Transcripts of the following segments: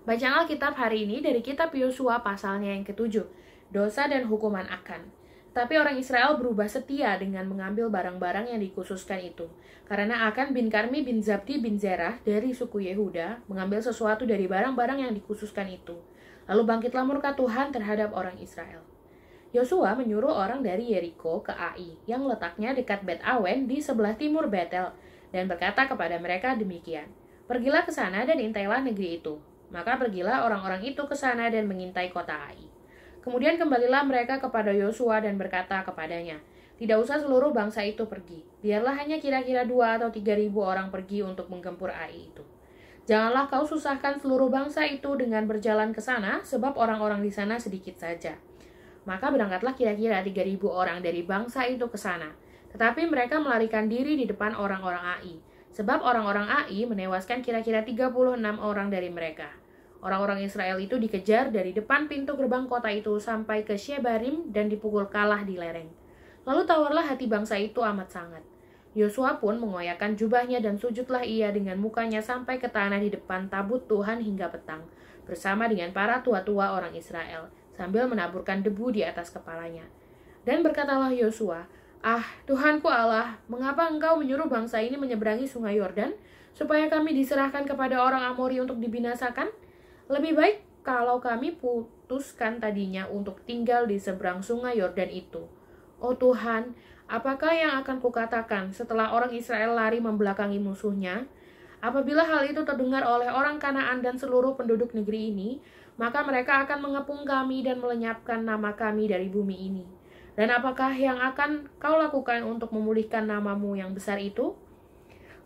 Bacaan Alkitab hari ini dari kitab Yosua pasalnya yang ke-7, dosa dan hukuman Akan. Tapi orang Israel berubah setia dengan mengambil barang-barang yang dikhususkan itu. Karena Akan bin Karmi bin Zabdi bin Zerah dari suku Yehuda mengambil sesuatu dari barang-barang yang dikhususkan itu. Lalu bangkitlah murka Tuhan terhadap orang Israel. Yosua menyuruh orang dari Yeriko ke Ai, yang letaknya dekat Bet Awen di sebelah timur Betel, dan berkata kepada mereka demikian, "Pergilah ke sana dan intailah negeri itu." Maka pergilah orang-orang itu ke sana dan mengintai kota Ai. Kemudian kembalilah mereka kepada Yosua dan berkata kepadanya, "Tidak usah seluruh bangsa itu pergi, biarlah hanya kira-kira 2 atau 3.000 orang pergi untuk menggempur Ai itu. Janganlah kau susahkan seluruh bangsa itu dengan berjalan ke sana, sebab orang-orang di sana sedikit saja." Maka berangkatlah kira-kira 3.000 orang dari bangsa itu ke sana. Tetapi mereka melarikan diri di depan orang-orang Ai, sebab orang-orang Ai menewaskan kira-kira 36 orang dari mereka. Orang-orang Israel itu dikejar dari depan pintu gerbang kota itu sampai ke Shebarim dan dipukul kalah di lereng. Lalu tawarlah hati bangsa itu amat sangat. Yosua pun mengoyakkan jubahnya dan sujudlah ia dengan mukanya sampai ke tanah di depan tabut Tuhan hingga petang, bersama dengan para tua-tua orang Israel, sambil menaburkan debu di atas kepalanya. Dan berkatalah Yosua, "Ah, Tuhanku Allah, mengapa engkau menyuruh bangsa ini menyeberangi sungai Yordan, supaya kami diserahkan kepada orang Amori untuk dibinasakan? Lebih baik kalau kami putuskan tadinya untuk tinggal di seberang sungai Yordan itu. Oh Tuhan, apakah yang akan kukatakan setelah orang Israel lari membelakangi musuhnya? Apabila hal itu terdengar oleh orang Kanaan dan seluruh penduduk negeri ini, maka mereka akan mengepung kami dan melenyapkan nama kami dari bumi ini. Dan apakah yang akan kau lakukan untuk memulihkan namamu yang besar itu?"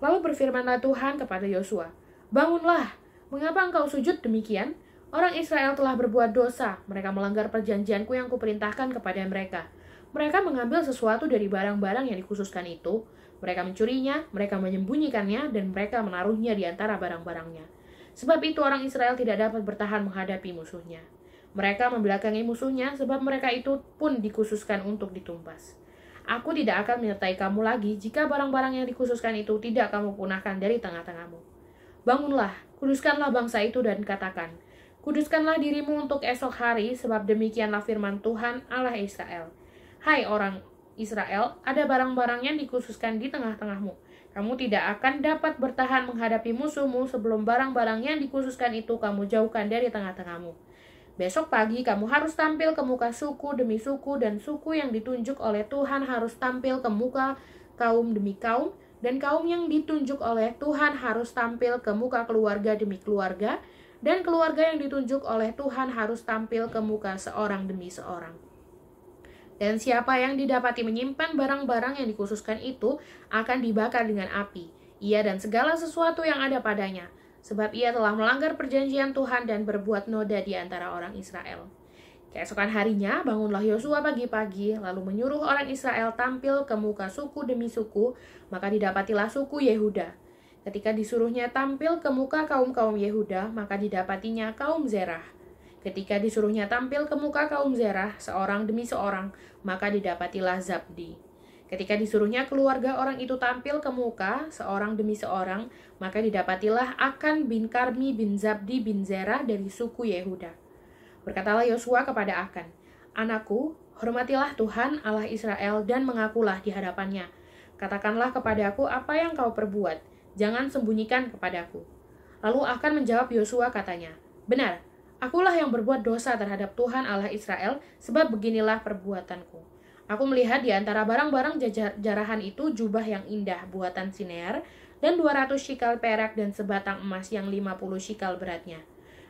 Lalu berfirmanlah Tuhan kepada Yosua, "Bangunlah, mengapa engkau sujud demikian? Orang Israel telah berbuat dosa, mereka melanggar perjanjianku yang kuperintahkan kepada mereka. Mereka mengambil sesuatu dari barang-barang yang dikhususkan itu, mereka mencurinya, mereka menyembunyikannya, dan mereka menaruhnya di antara barang-barangnya. Sebab itu orang Israel tidak dapat bertahan menghadapi musuhnya. Mereka membelakangi musuhnya, sebab mereka itu pun dikhususkan untuk ditumpas. Aku tidak akan menyertai kamu lagi jika barang-barang yang dikhususkan itu tidak kamu punahkan dari tengah-tengahmu. Bangunlah, kuduskanlah bangsa itu dan katakan, kuduskanlah dirimu untuk esok hari, sebab demikianlah firman Tuhan Allah Israel. Hai orang Israel, ada barang-barang yang dikhususkan di tengah-tengahmu. Kamu tidak akan dapat bertahan menghadapi musuhmu sebelum barang-barang yang dikhususkan itu kamu jauhkan dari tengah-tengahmu. Besok pagi kamu harus tampil ke muka suku demi suku, dan suku yang ditunjuk oleh Tuhan harus tampil ke muka kaum demi kaum, dan kaum yang ditunjuk oleh Tuhan harus tampil ke muka keluarga demi keluarga, dan keluarga yang ditunjuk oleh Tuhan harus tampil ke muka seorang demi seorang. Dan siapa yang didapati menyimpan barang-barang yang dikhususkan itu akan dibakar dengan api, ia dan segala sesuatu yang ada padanya, sebab ia telah melanggar perjanjian Tuhan dan berbuat noda di antara orang Israel. Keesokan harinya, bangunlah Yosua pagi-pagi, lalu menyuruh orang Israel tampil ke muka suku demi suku, maka didapatilah suku Yehuda. Ketika disuruhnya tampil ke muka kaum-kaum Yehuda, maka didapatinya kaum Zerah. Ketika disuruhnya tampil ke muka kaum Zerah, seorang demi seorang, maka didapatilah Zabdi. Ketika disuruhnya keluarga orang itu tampil ke muka, seorang demi seorang, maka didapatilah Akan bin Karmi bin Zabdi bin Zerah dari suku Yehuda. Berkatalah Yosua kepada Akan, "Anakku, hormatilah Tuhan Allah Israel dan mengakulah di hadapannya. Katakanlah kepadaku apa yang kau perbuat, jangan sembunyikan kepadaku." Lalu Akan menjawab Yosua katanya, "Benar, akulah yang berbuat dosa terhadap Tuhan Allah Israel, sebab beginilah perbuatanku. Aku melihat di antara barang-barang jarahan itu jubah yang indah buatan Sinear, dan 200 shikal perak dan sebatang emas yang 50 shikal beratnya.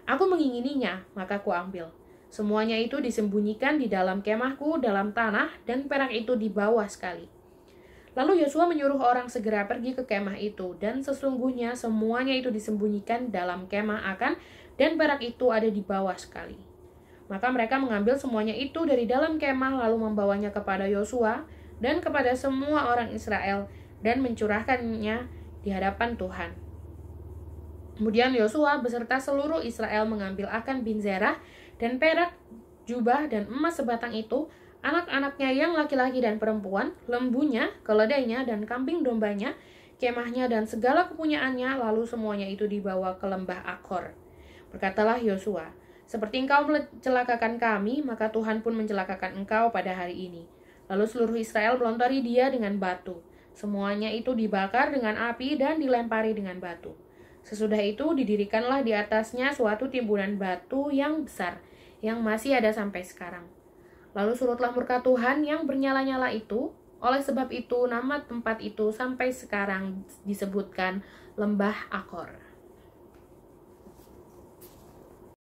Aku mengingininya, maka kuambil. Semuanya itu disembunyikan di dalam kemahku dalam tanah, dan perak itu di bawah sekali." Lalu Yosua menyuruh orang segera pergi ke kemah itu, dan sesungguhnya semuanya itu disembunyikan dalam kemah Akan, dan perak itu ada di bawah sekali. Maka mereka mengambil semuanya itu dari dalam kemah, lalu membawanya kepada Yosua dan kepada semua orang Israel, dan mencurahkannya di hadapan Tuhan. Kemudian Yosua beserta seluruh Israel mengambil Akan bin Zerah dan perak, jubah, dan emas sebatang itu, anak-anaknya yang laki-laki dan perempuan, lembunya, keledainya, dan kambing dombanya, kemahnya, dan segala kepunyaannya, lalu semuanya itu dibawa ke lembah Akor. Berkatalah Yosua, "Seperti engkau mencelakakan kami, maka Tuhan pun mencelakakan engkau pada hari ini." Lalu seluruh Israel melontori dia dengan batu. Semuanya itu dibakar dengan api dan dilempari dengan batu. Sesudah itu didirikanlah di atasnya suatu timbunan batu yang besar, yang masih ada sampai sekarang. Lalu surutlah murka Tuhan yang bernyala-nyala itu. Oleh sebab itu nama tempat itu sampai sekarang disebutkan Lembah Akor.